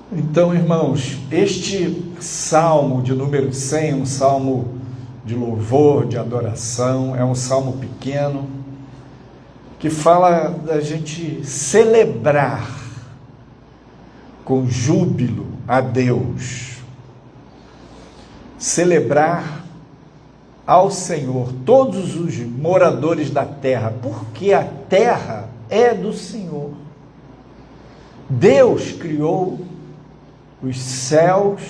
Então, irmãos, este salmo de número 100 é um salmo de louvor, de adoração, é um salmo pequeno, que fala da gente celebrar com júbilo a Deus, celebrar ao Senhor, todos os moradores da terra, porque a terra é do Senhor. Deus criou os céus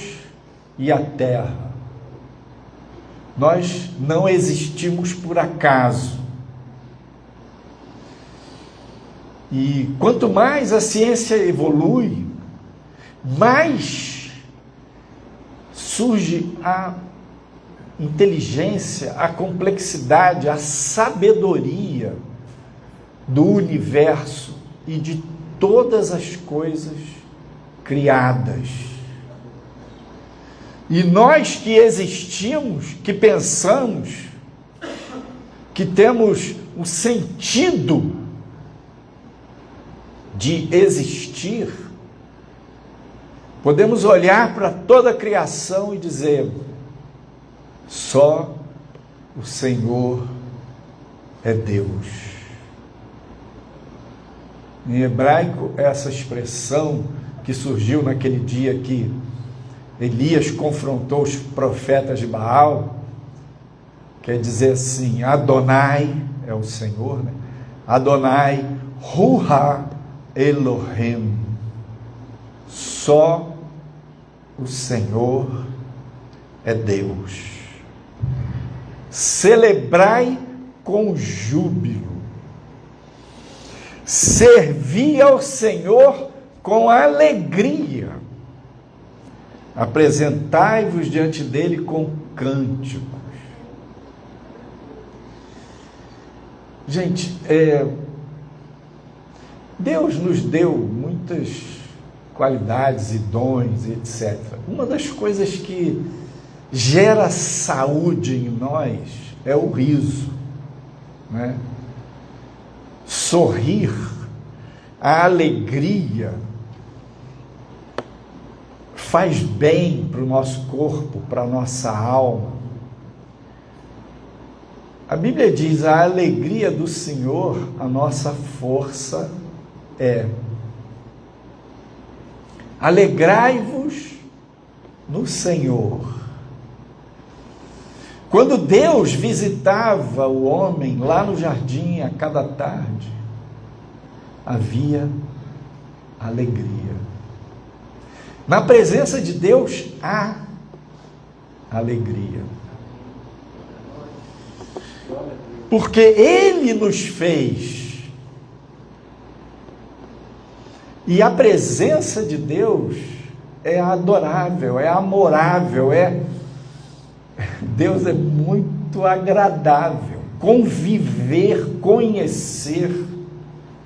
e a terra. Nós não existimos por acaso. E quanto mais a ciência evolui, mais surge a inteligência, a complexidade, a sabedoria do universo e de todas as coisas criadas. E nós que existimos, que pensamos, que temos o sentido de existir, podemos olhar para toda a criação e dizer: só o Senhor é Deus. Em hebraico, essa expressão que surgiu naquele dia que Elias confrontou os profetas de Baal, quer dizer assim: Adonai é o Senhor, né? Adonai Hu Elohim, só o Senhor é Deus. Celebrai com júbilo, servi ao Senhor com alegria, apresentai-vos diante dele com cânticos. Gente, Deus nos deu muitas qualidades e dons, etc. Uma das coisas que gera saúde em nós é o riso, né? Sorrir, a alegria faz bem para o nosso corpo, para a nossa alma. A Bíblia diz: a alegria do Senhor, a nossa força é. Alegrai-vos no Senhor. Quando Deus visitava o homem lá no jardim a cada tarde, havia alegria. Na presença de Deus há alegria. Porque Ele nos fez. E a presença de Deus é adorável, é amorável, Deus é muito agradável. Conviver, conhecer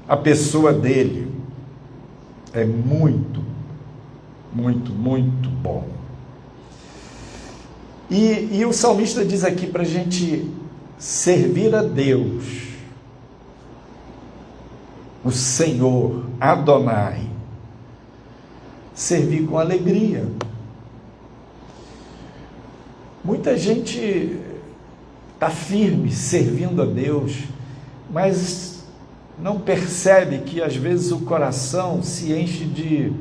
a pessoa dele é muito, muito, muito bom. E o salmista diz aqui para a gente servir a Deus, o Senhor, Adonai, servir com alegria. Muita gente está firme servindo a Deus, mas não percebe que às vezes o coração se enche de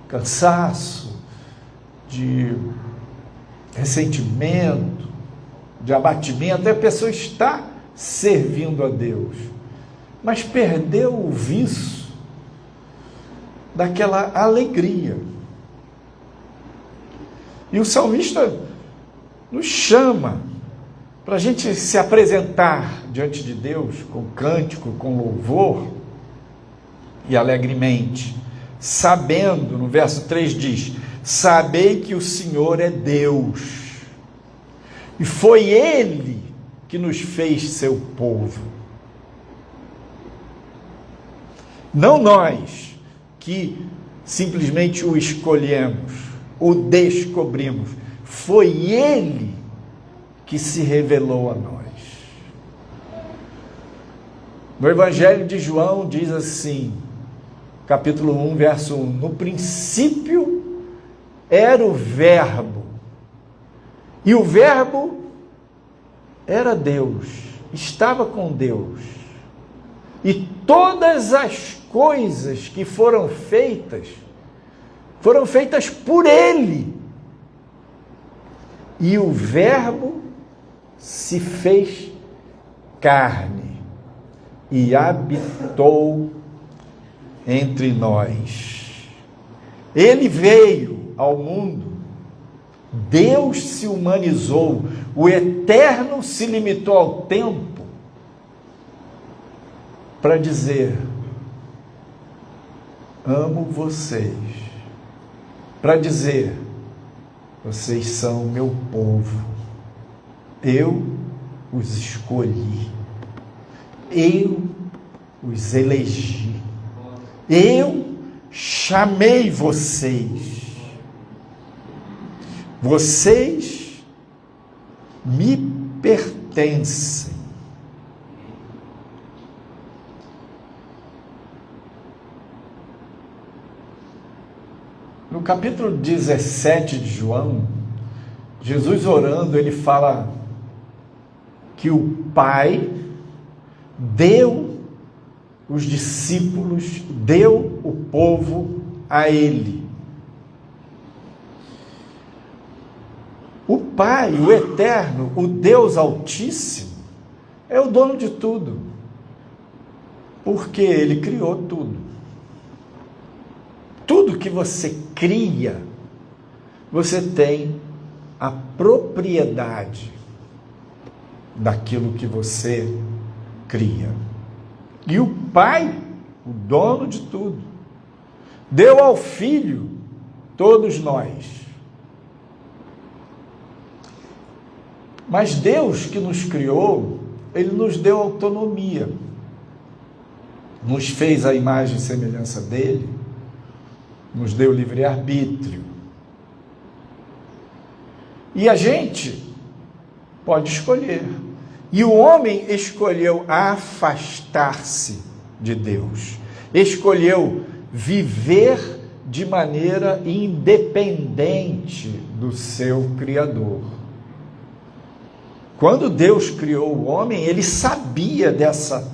cansaço, de ressentimento, de abatimento. A pessoa está servindo a Deus, mas perdeu o viço daquela alegria. E o salmista nos chama para a gente se apresentar diante de Deus com cântico, com louvor e alegremente, sabendo, no verso 3 diz: sabei que o Senhor é Deus, e foi Ele que nos fez seu povo. Não nós que simplesmente o escolhemos, o descobrimos. Foi Ele que se revelou a nós. No Evangelho de João diz assim: capítulo 1, verso 1. No princípio era o Verbo, e o Verbo era Deus, estava com Deus, e todas as coisas que foram feitas por Ele, e o Verbo se fez carne e habitou entre nós. Ele veio ao mundo, Deus se humanizou, o Eterno se limitou ao tempo para dizer: amo vocês, para dizer: vocês são meu povo, eu os escolhi, eu os elegi, eu chamei vocês, vocês me pertencem. No capítulo 17 de João, Jesus orando, ele fala que o Pai deu os discípulos, deu o povo a Ele. O Pai, o Eterno, o Deus Altíssimo, é o dono de tudo, porque Ele criou tudo. Tudo que você cria, você tem a propriedade daquilo que você cria. E o Pai, o dono de tudo, deu ao Filho todos nós. Mas Deus que nos criou, Ele nos deu autonomia, nos fez a imagem e semelhança dEle, nos deu livre-arbítrio. E a gente pode escolher. E o homem escolheu afastar-se de Deus, escolheu viver de maneira independente do seu Criador. Quando Deus criou o homem, Ele sabia dessa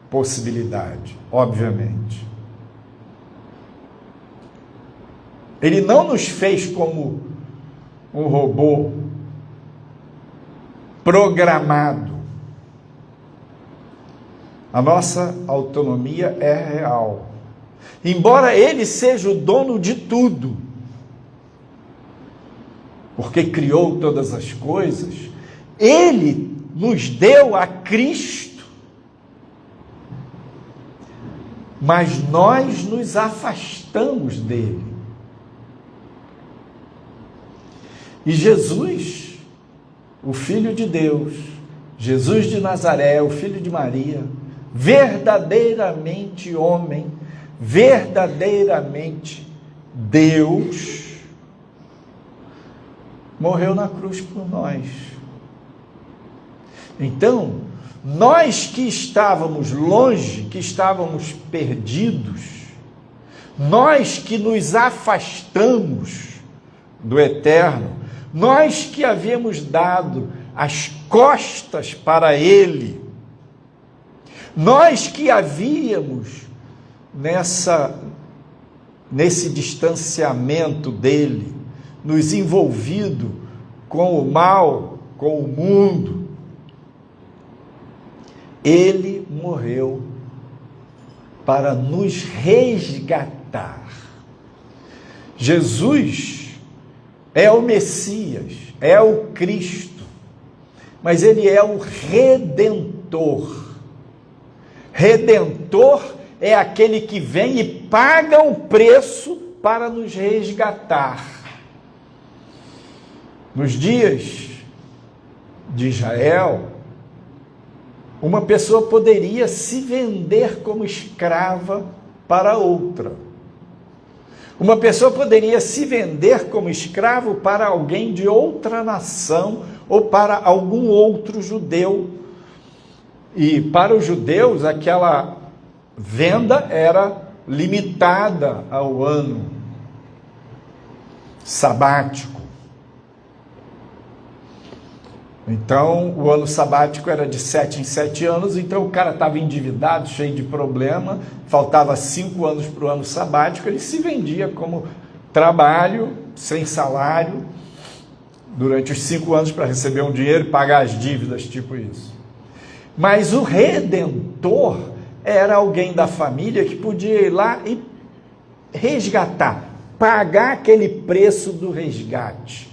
possibilidade, obviamente. Ele não nos fez como um robô programado. A nossa autonomia é real. Embora Ele seja o dono de tudo, porque criou todas as coisas, Ele nos deu a Cristo, mas nós nos afastamos dele. E Jesus, o Filho de Deus, Jesus de Nazaré, o Filho de Maria, verdadeiramente homem, verdadeiramente Deus, morreu na cruz por nós. Então, nós que estávamos longe, que estávamos perdidos, nós que nos afastamos do Eterno, nós que havíamos dado as costas para Ele, nós que havíamos nesse distanciamento dEle, nos envolvido com o mal, com o mundo, Ele morreu para nos resgatar. Jesus é o Messias, é o Cristo, mas Ele é o Redentor. Redentor é aquele que vem e paga um preço para nos resgatar. Nos dias de Israel, uma pessoa poderia se vender como escrava para outra. Uma pessoa poderia se vender como escravo para alguém de outra nação ou para algum outro judeu. E para os judeus, aquela venda era limitada ao ano sabático. Então, o ano sabático era de 7 em 7 anos, então o cara estava endividado, cheio de problema, faltava 5 anos para o ano sabático, ele se vendia como trabalho, sem salário, durante os 5 anos para receber um dinheiro e pagar as dívidas, tipo isso. Mas o Redentor era alguém da família que podia ir lá e resgatar, pagar aquele preço do resgate.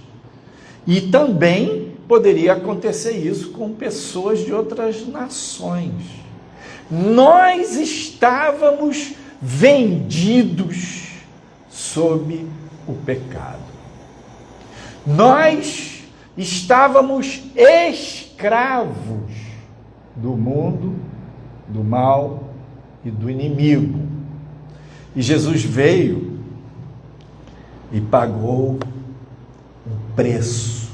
E também poderia acontecer isso com pessoas de outras nações. Nós estávamos vendidos sob o pecado. Nós estávamos escravos do mundo, do mal e do inimigo. E Jesus veio e pagou um preço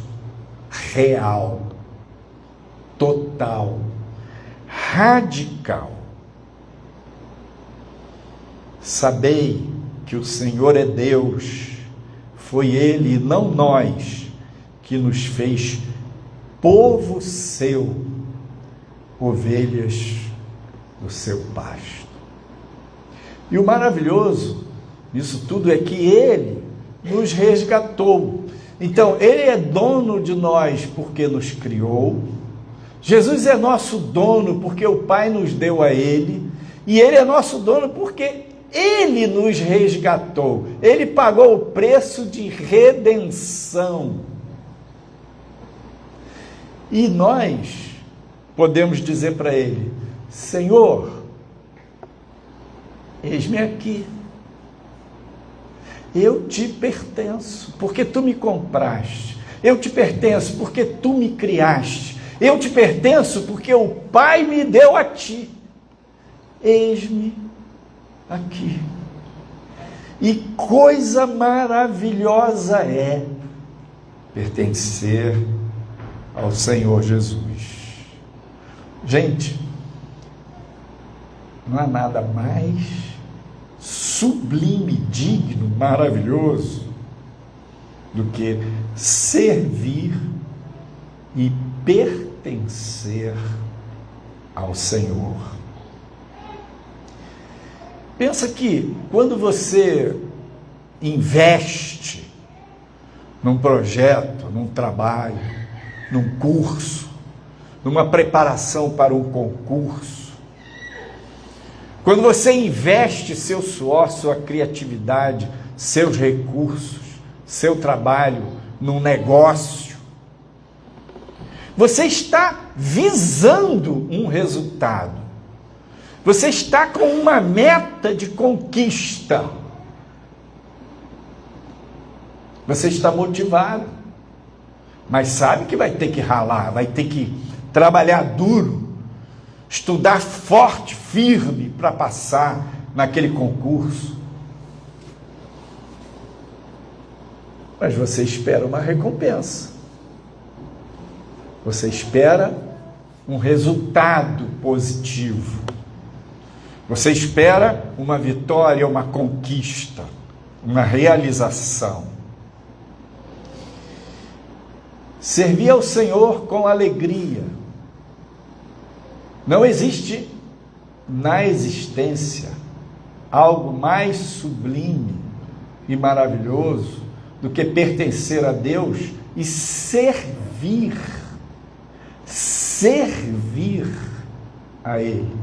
real, total, radical. Sabei que o Senhor é Deus, foi Ele e não nós que nos fez povo seu, ovelhas do seu pasto. E o maravilhoso nisso tudo é que Ele nos resgatou. Então, Ele é dono de nós porque nos criou. Jesus é nosso dono porque o Pai nos deu a Ele. E Ele é nosso dono porque Ele nos resgatou. Ele pagou o preço de redenção. E nós podemos dizer para Ele: Senhor, eis-me aqui. Eu te pertenço, porque tu me compraste. Eu te pertenço, porque tu me criaste. Eu te pertenço, porque o Pai me deu a ti. Eis-me aqui. E coisa maravilhosa é pertencer ao Senhor Jesus. Gente, não há nada mais sublime, digno, maravilhoso do que servir e pertencer ao Senhor. Pensa que quando você investe num projeto, num trabalho, num curso, numa preparação para um concurso, quando você investe seu suor, sua criatividade, seus recursos, seu trabalho num negócio, você está visando um resultado. Você está com uma meta de conquista. Você está motivado, mas sabe que vai ter que ralar, vai ter que trabalhar duro, estudar forte, firme para passar naquele concurso. Mas você espera uma recompensa. Você espera um resultado positivo. Você espera uma vitória, uma conquista, uma realização. Servir ao Senhor com alegria. Não existe na existência algo mais sublime e maravilhoso do que pertencer a Deus e servir a Ele.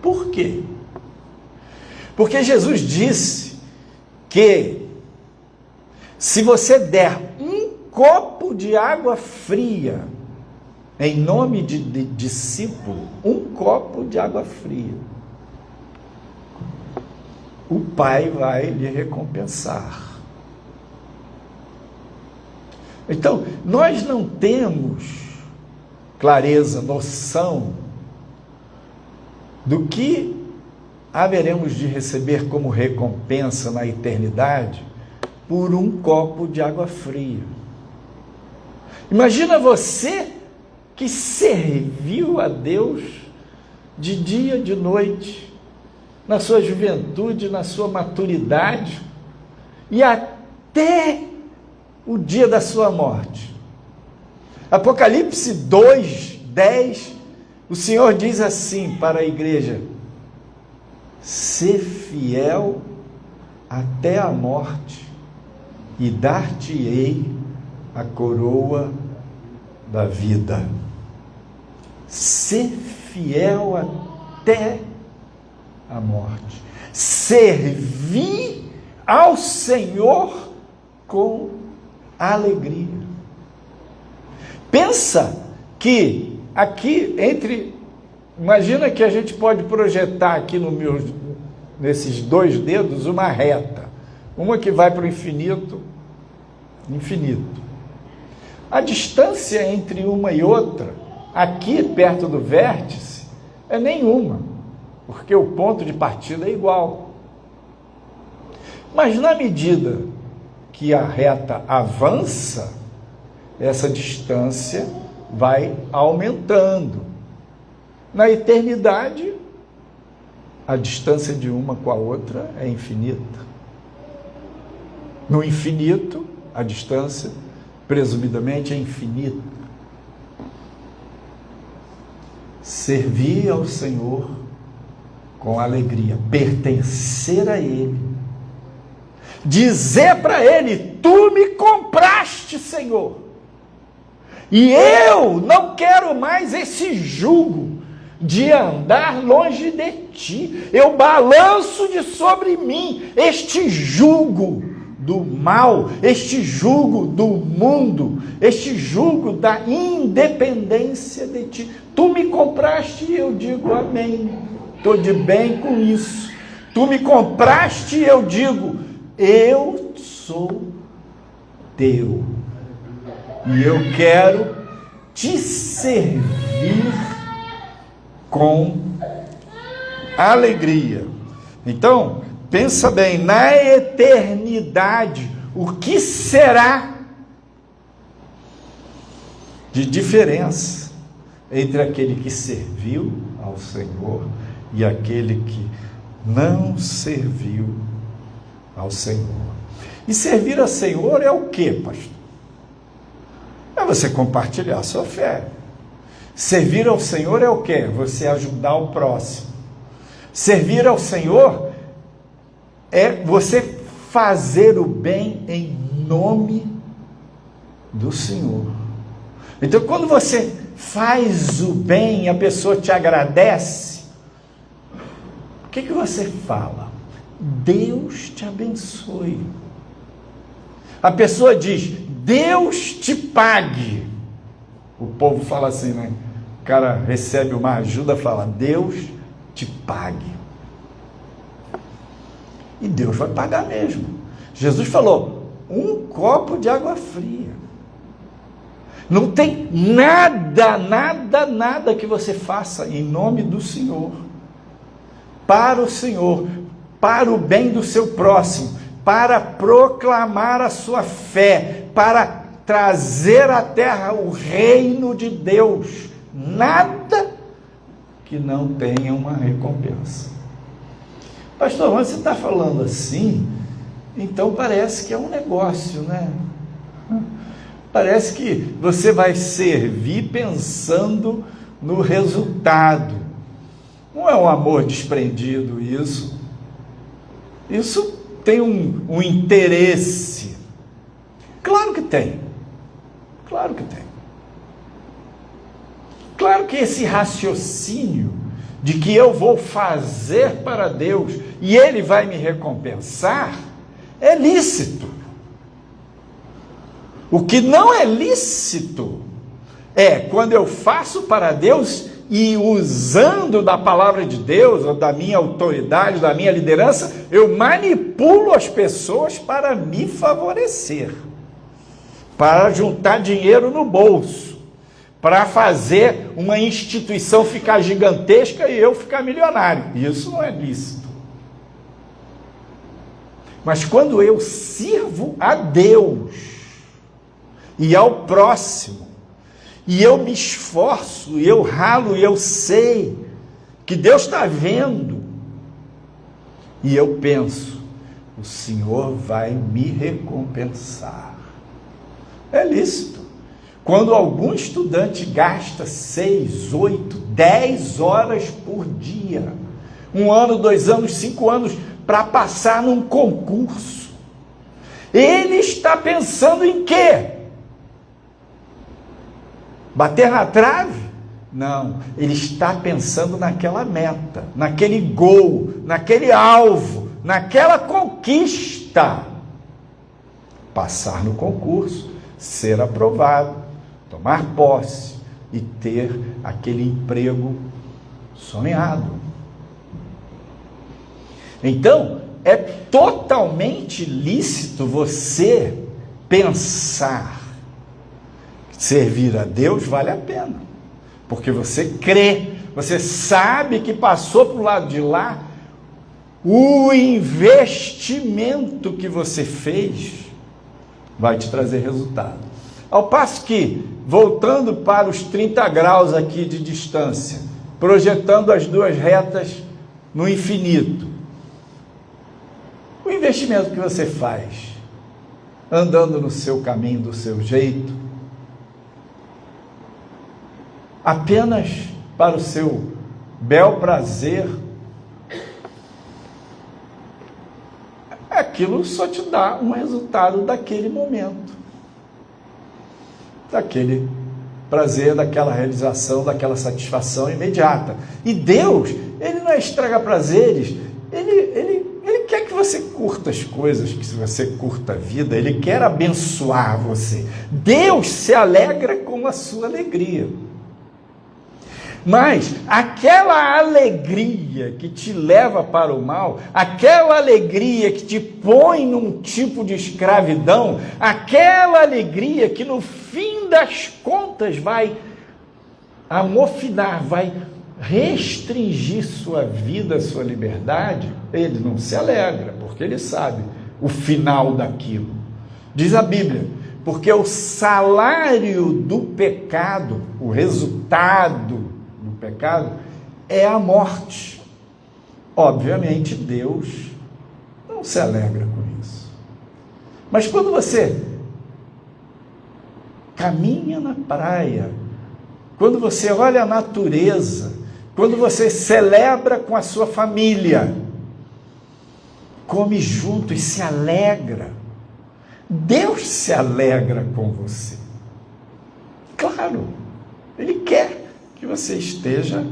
Por quê? Porque Jesus disse que se você der um copo de água fria, em nome de discípulo, um copo de água fria, o Pai vai lhe recompensar. Então, nós não temos clareza, noção do que haveremos de receber como recompensa na eternidade por um copo de água fria. Imagina você que serviu a Deus de dia, de noite, na sua juventude, na sua maturidade e até o dia da sua morte. Apocalipse 2:10, o Senhor diz assim para a igreja: ser fiel até a morte, e dar-te-ei a coroa da vida. Ser fiel até a morte. Servir ao Senhor com alegria. Pensa que aqui imagina que a gente pode projetar aqui nesses 2 dedos uma reta, uma que vai para o infinito. A distância entre uma e outra, aqui perto do vértice, é nenhuma, porque o ponto de partida é igual. Mas na medida que a reta avança, essa distância vai aumentando. Na eternidade, a distância de uma com a outra é infinita. No infinito, a distância, presumidamente, é infinita. Servir ao Senhor com alegria, pertencer a Ele, dizer para Ele: tu me compraste, Senhor, e eu não quero mais esse jugo de andar longe de ti. Eu balanço de sobre mim este jugo do mal, este jugo do mundo, este jugo da independência de ti. Tu me compraste e eu digo amém. Estou de bem com isso. Tu me compraste e eu digo, eu sou teu. E eu quero te servir com alegria. Então, pensa bem, na eternidade, o que será de diferença entre aquele que serviu ao Senhor e aquele que não serviu ao Senhor? E servir ao Senhor é o que, pastor? É você compartilhar a sua fé. Servir ao Senhor é o que? Você ajudar o próximo. Servir ao Senhor é você fazer o bem em nome do Senhor. Então, quando você faz o bem e a pessoa te agradece, o que você fala? Deus te abençoe. A pessoa diz, Deus te pague. O povo fala assim, né? O cara recebe uma ajuda, fala, Deus te pague. E Deus vai pagar mesmo. Jesus falou, um copo de água fria. Não tem nada que você faça em nome do Senhor, para o Senhor, para o bem do seu próximo, para proclamar a sua fé, para trazer à terra o reino de Deus. Nada que não tenha uma recompensa. Pastor, mas você está falando assim, então parece que é um negócio, né? Parece que você vai servir pensando no resultado. Não é um amor desprendido isso. Isso tem um interesse. Claro que tem. Claro que tem. Claro que esse raciocínio de que eu vou fazer para Deus e Ele vai me recompensar é lícito. O que não é lícito é quando eu faço para Deus e usando da palavra de Deus, ou da minha autoridade, da minha liderança, eu manipulo as pessoas para me favorecer, para juntar dinheiro no bolso, para fazer uma instituição ficar gigantesca e eu ficar milionário. Isso não é lícito. Mas quando eu sirvo a Deus e ao próximo, e eu me esforço, e eu ralo, e eu sei que Deus está vendo, E eu penso, o Senhor vai me recompensar. É lícito. Quando algum estudante gasta 6, 8, 10 horas por dia, 1 ano, 2 anos, 5 anos, para passar num concurso, ele está pensando em quê? Bater na trave? Não, ele está pensando naquela meta, naquele gol, naquele alvo, naquela conquista. Passar no concurso, ser aprovado, tomar posse e ter aquele emprego sonhado. Então, é totalmente lícito você pensar que servir a Deus vale a pena, porque você crê, você sabe que passou para o lado de lá, o investimento que você fez vai te trazer resultado. Ao passo que, voltando para os 30 graus aqui de distância, projetando as duas retas no infinito, o investimento que você faz, andando no seu caminho, do seu jeito, apenas para o seu bel prazer, aquilo só te dá um resultado daquele momento, daquele prazer, daquela realização, daquela satisfação imediata. E Deus, Ele não estraga prazeres, Ele quer que você curta as coisas, que você curta a vida, Ele quer abençoar você. Deus se alegra com a sua alegria. Mas aquela alegria que te leva para o mal, aquela alegria que te põe num tipo de escravidão, aquela alegria que no fim das contas vai amofinar, vai restringir sua vida, sua liberdade, ele não se alegra, porque ele sabe o final daquilo. Diz a Bíblia, porque o salário do pecado, o resultado do pecado, é a morte. Obviamente, Deus não se alegra com isso. Mas quando você caminha na praia, quando você olha a natureza, quando você celebra com a sua família, come junto e se alegra, Deus se alegra com você. Claro, Ele quer que você esteja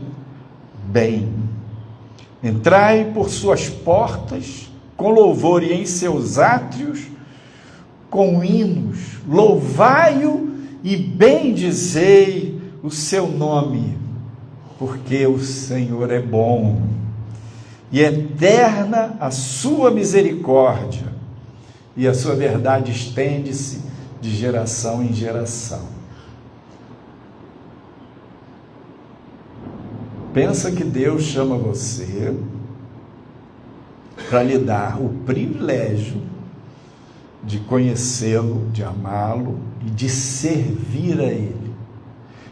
bem. Entrai por suas portas com louvor e em seus átrios com hinos. Louvai-o e bendizei o seu nome, porque o Senhor é bom e eterna a sua misericórdia, e a sua verdade estende-se de geração em geração. Pensa que Deus chama você para lhe dar o privilégio de conhecê-lo, de amá-lo e de servir a Ele.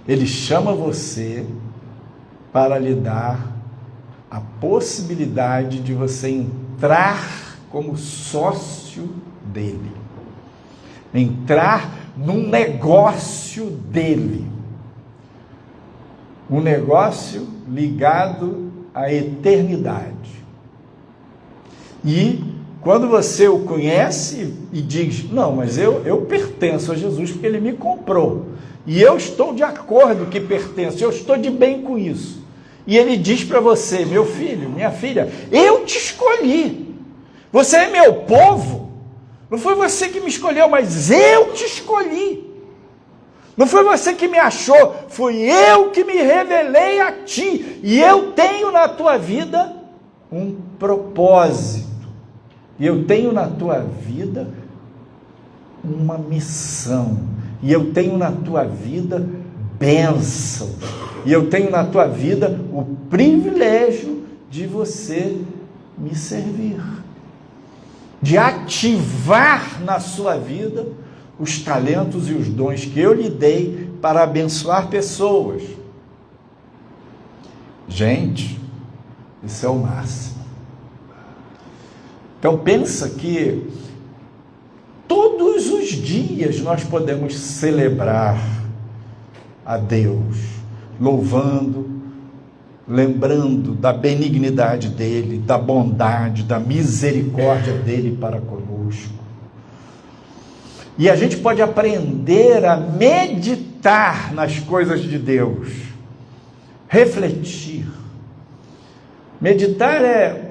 Ele chama você para lhe dar a possibilidade de você entrar como sócio dele, entrar num negócio dele, um negócio ligado à eternidade. E quando você o conhece e diz, não, mas eu pertenço a Jesus porque Ele me comprou, e eu estou de acordo que pertenço, eu estou de bem com isso, e Ele diz para você, meu filho, minha filha, eu te escolhi, você é meu povo, não foi você que me escolheu, mas eu te escolhi. Não foi você que me achou, fui eu que me revelei a ti. E eu tenho na tua vida um propósito. E eu tenho na tua vida uma missão. E eu tenho na tua vida bênção. E eu tenho na tua vida o privilégio de você me servir. De ativar na sua vida os talentos e os dons que eu lhe dei para abençoar pessoas. Gente, isso é o máximo. Então pensa que todos os dias nós podemos celebrar a Deus, louvando, lembrando da benignidade dele, da bondade, da misericórdia dele para conosco. E a gente pode aprender a meditar nas coisas de Deus, refletir. Meditar é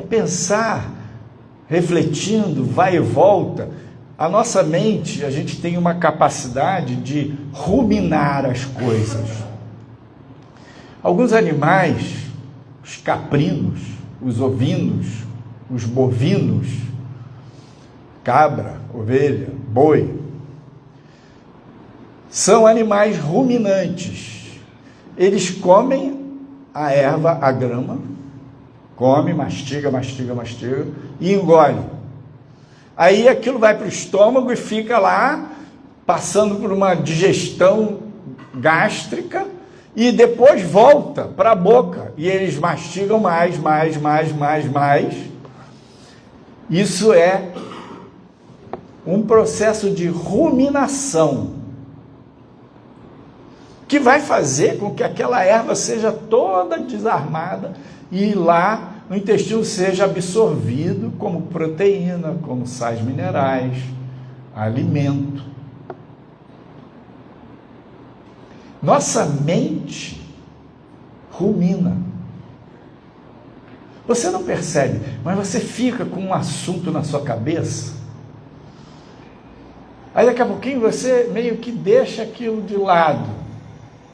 pensar, refletindo, vai e volta. A nossa mente, a gente tem uma capacidade de ruminar as coisas. Alguns animais, os caprinos, os ovinos, os bovinos, cabra, ovelha, boi, são animais ruminantes. Eles comem a erva, a grama, come, mastiga e engole. Aí aquilo vai para o estômago e fica lá, passando por uma digestão gástrica, e depois volta para a boca, e eles mastigam mais. Isso é um processo de ruminação, que vai fazer com que aquela erva seja toda desarmada, e lá no intestino seja absorvido como proteína, como sais minerais, alimento. Nossa mente rumina. Você não percebe, mas você fica com um assunto na sua cabeça. Aí daqui a pouquinho você meio que deixa aquilo de lado.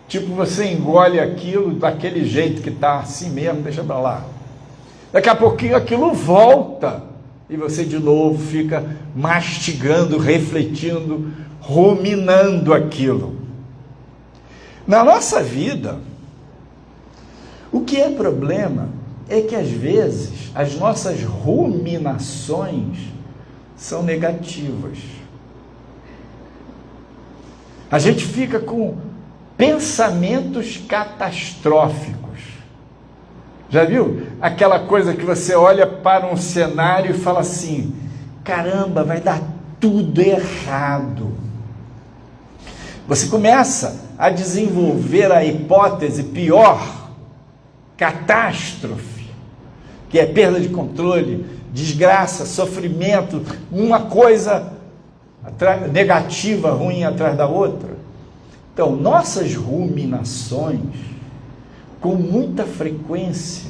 Tipo, você engole aquilo daquele jeito que está assim mesmo, deixa para lá. Daqui a pouquinho aquilo volta e você de novo fica mastigando, refletindo, ruminando aquilo. Na nossa vida, o que é problema é que às vezes as nossas ruminações são negativas. A gente fica com pensamentos catastróficos. Já viu? Aquela coisa que você olha para um cenário e fala assim: caramba, vai dar tudo errado. Você começa a desenvolver a hipótese pior, catástrofe, que é perda de controle, desgraça, sofrimento, uma coisa negativa, ruim atrás da outra. Então, nossas ruminações, com muita frequência,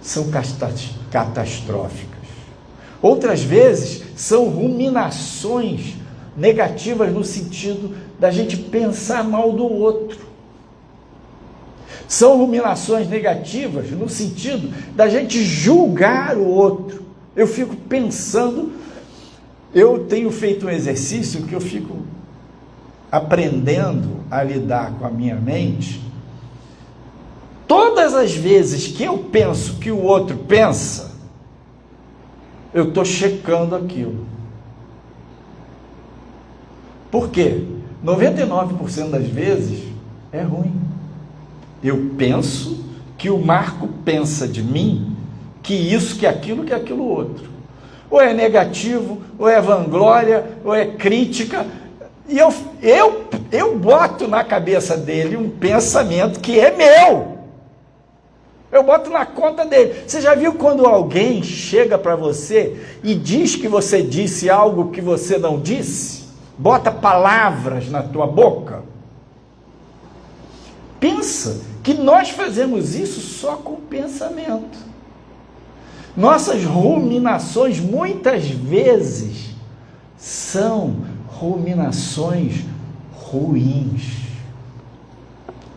são catastróficas. Outras vezes, são ruminações negativas no sentido da gente pensar mal do outro. São ruminações negativas no sentido da gente julgar o outro. Eu fico pensando, eu tenho feito um exercício que eu fico aprendendo a lidar com a minha mente. Todas as vezes que eu penso que o outro pensa, eu estou checando aquilo. Por quê? 99% das vezes é ruim. Eu penso que o Marco pensa de mim que isso, que aquilo outro. Ou é negativo, ou é vanglória, ou é crítica. E eu boto na cabeça dele um pensamento que é meu. Eu boto na conta dele. Você já viu quando alguém chega para você e diz que você disse algo que você não disse? Bota palavras na tua boca? Pensa que nós fazemos isso só com pensamento. Nossas ruminações muitas vezes são ruminações ruins,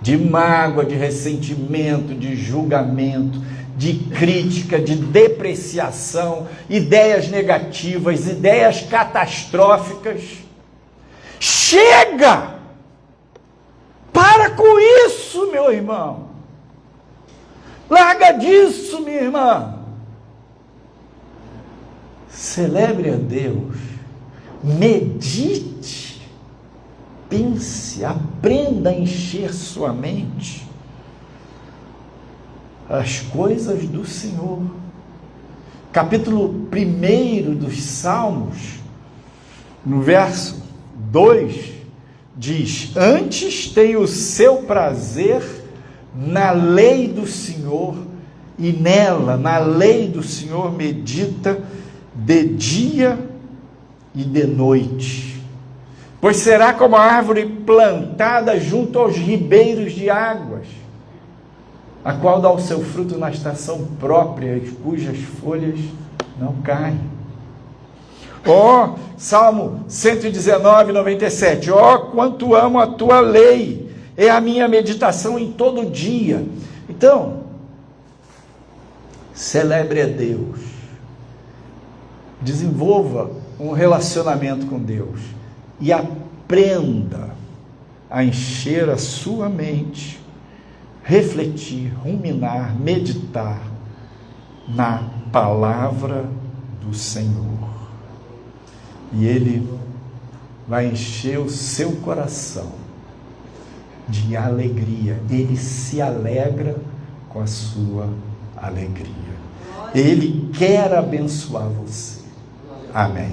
de mágoa, de ressentimento, de julgamento, de crítica, de depreciação, ideias negativas, ideias catastróficas. Chega! Para com isso, meu irmão. Larga disso, minha irmã. Celebre a Deus. Medite. Pense, aprenda a encher sua mente as coisas do Senhor. capítulo 1 dos Salmos, no verso 2, diz: antes tem o seu prazer na lei do Senhor, e nela, na lei do Senhor, medita de dia e de noite. Pois será como a árvore plantada junto aos ribeiros de águas, a qual dá o seu fruto na estação própria, cujas folhas não caem. Ó, Salmo 119, 97, ó, quanto amo a tua lei, é a minha meditação em todo dia. Então, celebre a Deus, desenvolva um relacionamento com Deus e aprenda a encher a sua mente, refletir, ruminar, meditar na palavra do Senhor. E Ele vai encher o seu coração de alegria. Ele se alegra com a sua alegria. Ele quer abençoar você. Amém.